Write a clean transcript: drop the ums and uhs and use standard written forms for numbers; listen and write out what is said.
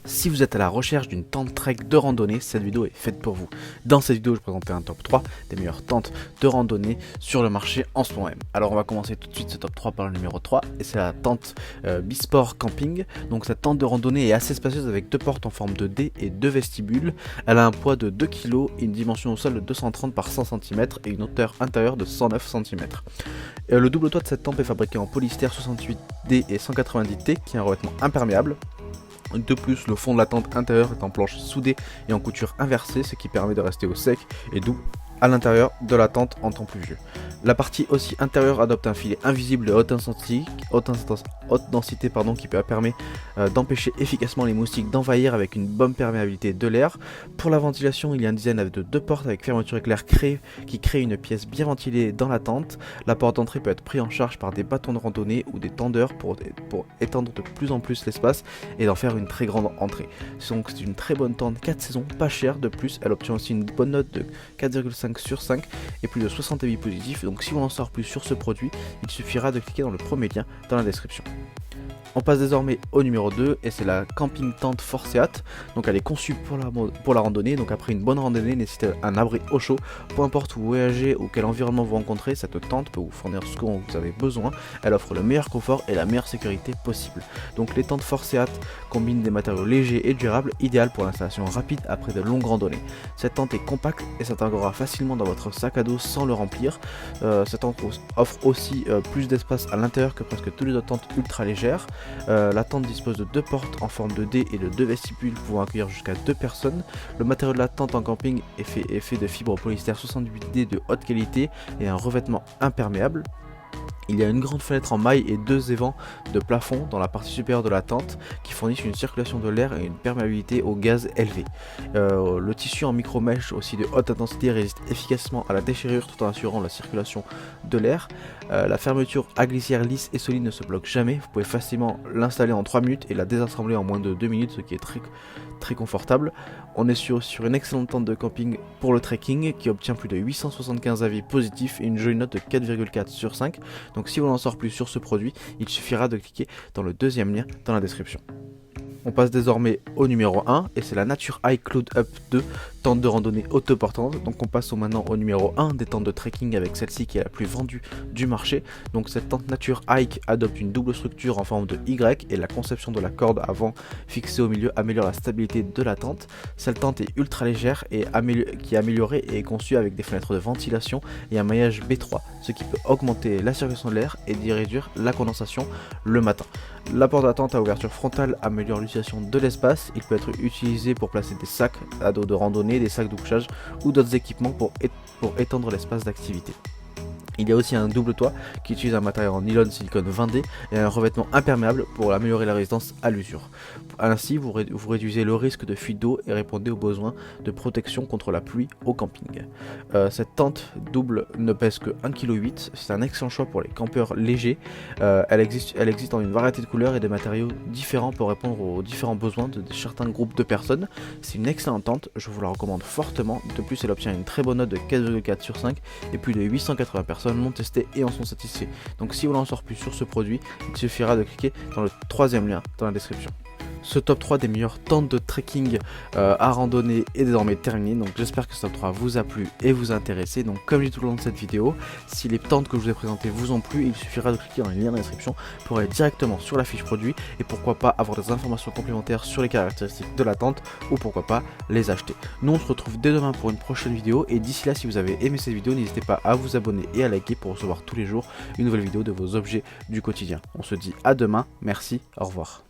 Si vous êtes à la recherche d'une tente trek de randonnée, cette vidéo est faite pour vous. Dans cette vidéo, je présenterai un top 3 des meilleures tentes de randonnée sur le marché en ce moment même. Alors on va commencer tout de suite ce top 3 par le numéro 3, et c'est la tente Bisport Camping. Donc cette tente de randonnée est assez spacieuse avec deux portes en forme de D et deux vestibules. Elle a un poids de 2 kg et une dimension au sol de 230 par 100 cm et une hauteur intérieure de 109 cm. Le double toit de cette tente est fabriqué en polystère 68D et 190T qui est un revêtement imperméable. De plus, le fond de la tente intérieure est en planche soudée et en couture inversée, ce qui permet de rester au sec et doux à l'intérieur de la tente en temps pluvieux. La partie aussi intérieure adopte un filet invisible de haute densité qui permet d'empêcher efficacement les moustiques d'envahir avec une bonne perméabilité de l'air. Pour la ventilation, il y a un design de deux portes avec fermeture éclair qui crée une pièce bien ventilée dans la tente. La porte d'entrée peut être prise en charge par des bâtons de randonnée ou des tendeurs pour étendre de plus en plus l'espace et d'en faire une très grande entrée. Donc c'est une très bonne tente 4 saisons, pas chère. De plus, elle obtient aussi une bonne note de 4,5 sur 5 et plus de 60 avis positifs. Donc si on en sort plus sur ce produit, il suffira de cliquer dans le premier lien dans la description. On passe désormais au numéro 2 et c'est la camping tente Forceat. Donc elle est conçue pour la randonnée. Donc après une bonne randonnée, nécessite un abri au chaud. Peu importe où vous voyagez ou quel environnement vous rencontrez, cette tente peut vous fournir ce que vous avez besoin. Elle offre le meilleur confort et la meilleure sécurité possible. Donc les tentes Forceat combinent des matériaux légers et durables, idéales pour l'installation rapide après de longues randonnées. Cette tente est compacte et s'intégrera facilement dans votre sac à dos sans le remplir. Cette tente offre aussi plus d'espace à l'intérieur que presque toutes les autres tentes ultra légères. La tente dispose de deux portes en forme de D et de deux vestibules pouvant accueillir jusqu'à 2 personnes. Le matériau de la tente en camping est fait de fibres polystère 68D de haute qualité et un revêtement imperméable. Il y a une grande fenêtre en maille et deux évents de plafond dans la partie supérieure de la tente qui fournissent une circulation de l'air et une perméabilité au gaz élevée. Le tissu en micro-mèche aussi de haute intensité résiste efficacement à la déchirure tout en assurant la circulation de l'air. La fermeture à glissière lisse et solide ne se bloque jamais. Vous pouvez facilement l'installer en 3 minutes et la désassembler en moins de 2 minutes, ce qui est très confortable. On est sur une excellente tente de camping pour le trekking qui obtient plus de 875 avis positifs et une jolie note de 4,4 sur 5. Donc si vous en sort plus sur ce produit, il suffira de cliquer dans le deuxième lien dans la description. On passe désormais au numéro 1 et c'est la Nature Hike Cloud Up 2, tente de randonnée autoportante. Donc on passe maintenant au numéro 1 des tentes de trekking avec celle-ci qui est la plus vendue du marché. Donc cette tente Nature Hike adopte une double structure en forme de Y et la conception de la corde avant fixée au milieu améliore la stabilité de la tente. Cette tente est ultra légère et qui est améliorée et est conçue avec des fenêtres de ventilation et un maillage B3, ce qui peut augmenter la circulation de l'air et d'y réduire la condensation le matin. La porte de la tente à ouverture frontale améliore l'utilisation de l'espace. Il peut être utilisé pour placer des sacs à dos de randonnée, des sacs de couchage ou d'autres équipements pour étendre l'espace d'activité. Il y a aussi un double toit qui utilise un matériau en nylon silicone 20D et un revêtement imperméable pour améliorer la résistance à l'usure. Ainsi, vous réduisez le risque de fuite d'eau et répondez aux besoins de protection contre la pluie au camping. Cette tente double ne pèse que 1,8 kg, c'est un excellent choix pour les campeurs légers. Elle existe en une variété de couleurs et de matériaux différents pour répondre aux différents besoins de certains groupes de personnes. C'est une excellente tente, je vous la recommande fortement. De plus, elle obtient une très bonne note de 4,4 sur 5 et plus de 880 personnes l'ont testé et en sont satisfaits. Donc si vous voulez en savoir plus sur ce produit, il suffira de cliquer dans le troisième lien dans la description. Ce top 3 des meilleures tentes de trekking à randonnée est désormais terminé. Donc j'espère que ce top 3 vous a plu et vous a intéressé. Donc comme je dis tout le long de cette vidéo, si les tentes que je vous ai présentées vous ont plu, il suffira de cliquer dans le lien dans la description pour aller directement sur la fiche produit et pourquoi pas avoir des informations complémentaires sur les caractéristiques de la tente ou pourquoi pas les acheter. Nous on se retrouve dès demain pour une prochaine vidéo et d'ici là, si vous avez aimé cette vidéo, n'hésitez pas à vous abonner et à liker pour recevoir tous les jours une nouvelle vidéo de vos objets du quotidien. On se dit à demain, merci, au revoir.